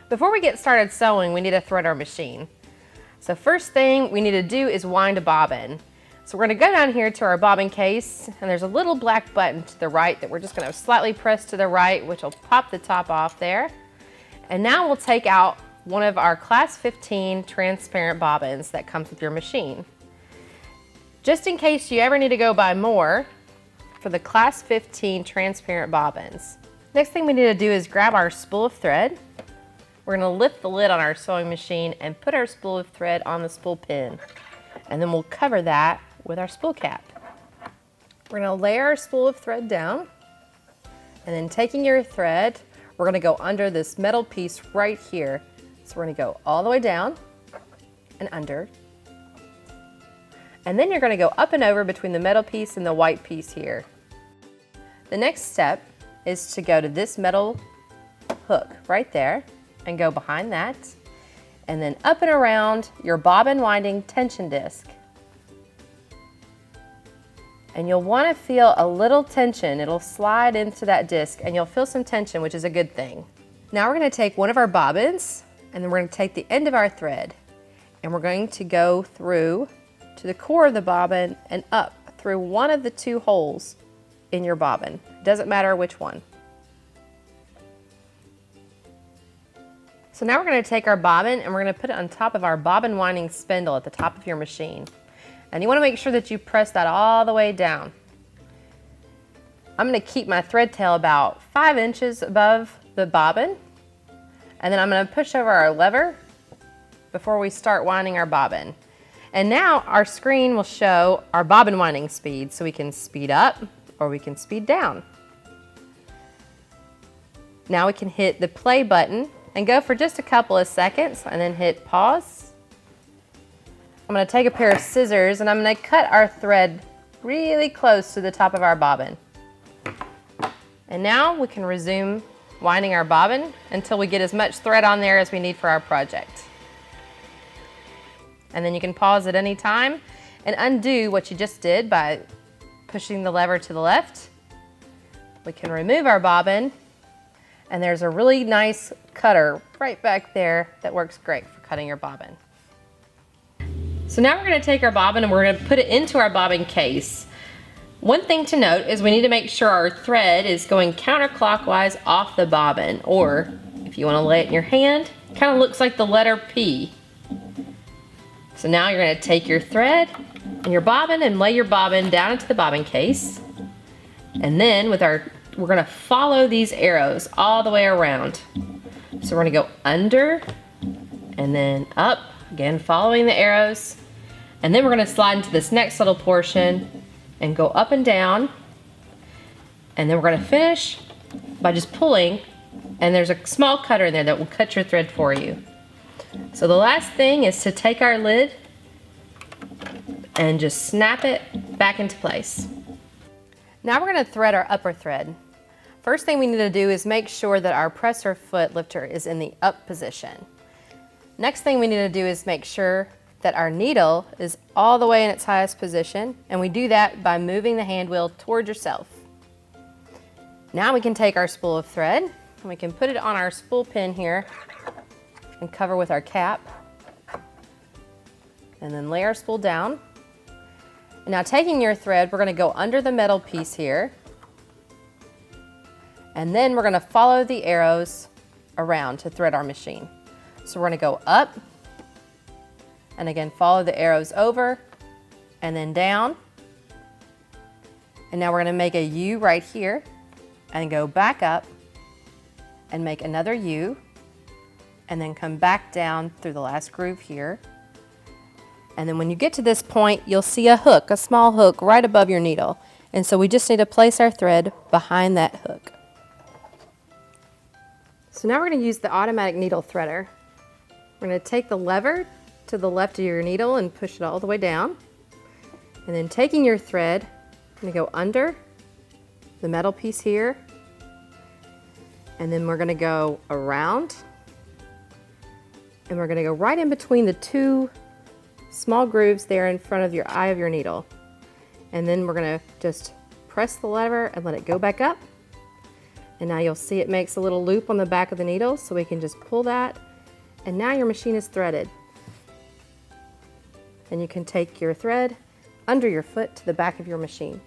Before we get started sewing, we need to thread our machine. So first thing we need to do is wind a bobbin. So we're going to go down here to our bobbin case, and there's a little black button to the right that we're just going to slightly press to the right, which will pop the top off there. And now we'll take out one of our class 15 transparent bobbins that comes with your machine. Just in case you ever need to go buy more for the class 15 transparent bobbins. Next thing we need to do is grab our spool of thread. We're going to lift the lid on our sewing machine and put our spool of thread on the spool pin. And then we'll cover that with our spool cap. We're going to lay our spool of thread down, and then taking your thread, we're going to go under this metal piece right here. So we're going to go all the way down and under. And then you're going to go up and over between the metal piece and the white piece here. The next step is to go to this metal hook right there and go behind that, and then up and around your bobbin winding tension disc. And you'll want to feel a little tension. It'll slide into that disc and you'll feel some tension, which is a good thing. Now we're going to take one of our bobbins, and then we're going to take the end of our thread, and we're going to go through to the core of the bobbin and up through one of the two holes in your bobbin. Doesn't matter which one. So now we're going to take our bobbin and we're going to put it on top of our bobbin winding spindle at the top of your machine. And you want to make sure that you press that all the way down. I'm going to keep my thread tail about 5 inches above the bobbin. And then I'm going to push over our lever before we start winding our bobbin. And now our screen will show our bobbin winding speed, so we can speed up or we can speed down. Now we can hit the play button and go for just a couple of seconds and then hit pause. I'm going to take a pair of scissors and I'm going to cut our thread really close to the top of our bobbin. And now we can resume winding our bobbin until we get as much thread on there as we need for our project. And then you can pause at any time and undo what you just did by pushing the lever to the left. We can remove our bobbin, and there's a really nice cutter right back there that works great for cutting your bobbin. So now we're going to take our bobbin and we're going to put it into our bobbin case. One thing to note is we need to make sure our thread is going counterclockwise off the bobbin, or if you want to lay it in your hand, it kind of looks like the letter P. So now you're going to take your thread and your bobbin and lay your bobbin down into the bobbin case. And then we're going to follow these arrows all the way around. So we're going to go under and then up, again following the arrows. And then we're going to slide into this next little portion and go up and down. And then we're going to finish by just pulling, and there's a small cutter in there that will cut your thread for you. So the last thing is to take our lid and just snap it back into place. Now we're going to thread our upper thread. First thing we need to do is make sure that our presser foot lifter is in the up position. Next thing we need to do is make sure that our needle is all the way in its highest position, and we do that by moving the hand wheel toward yourself. Now we can take our spool of thread and we can put it on our spool pin here and cover with our cap, and then lay our spool down. And now taking your thread, we're going to go under the metal piece here, and then we're going to follow the arrows around to thread our machine. So we're going to go up, and again follow the arrows over and then down. And now we're going to make a U right here and go back up and make another U, and then come back down through the last groove here. And then when you get to this point, you'll see a hook, a small hook right above your needle. And so we just need to place our thread behind that hook. So now we're going to use the automatic needle threader. We're going to take the lever to the left of your needle and push it all the way down. And then taking your thread, I'm going to go under the metal piece here. And then we're going to go around. And we're going to go right in between the two small grooves there in front of your eye of your needle. And then we're going to just press the lever and let it go back up. And now you'll see it makes a little loop on the back of the needle, so we can just pull that, and now your machine is threaded. And you can take your thread under your foot to the back of your machine.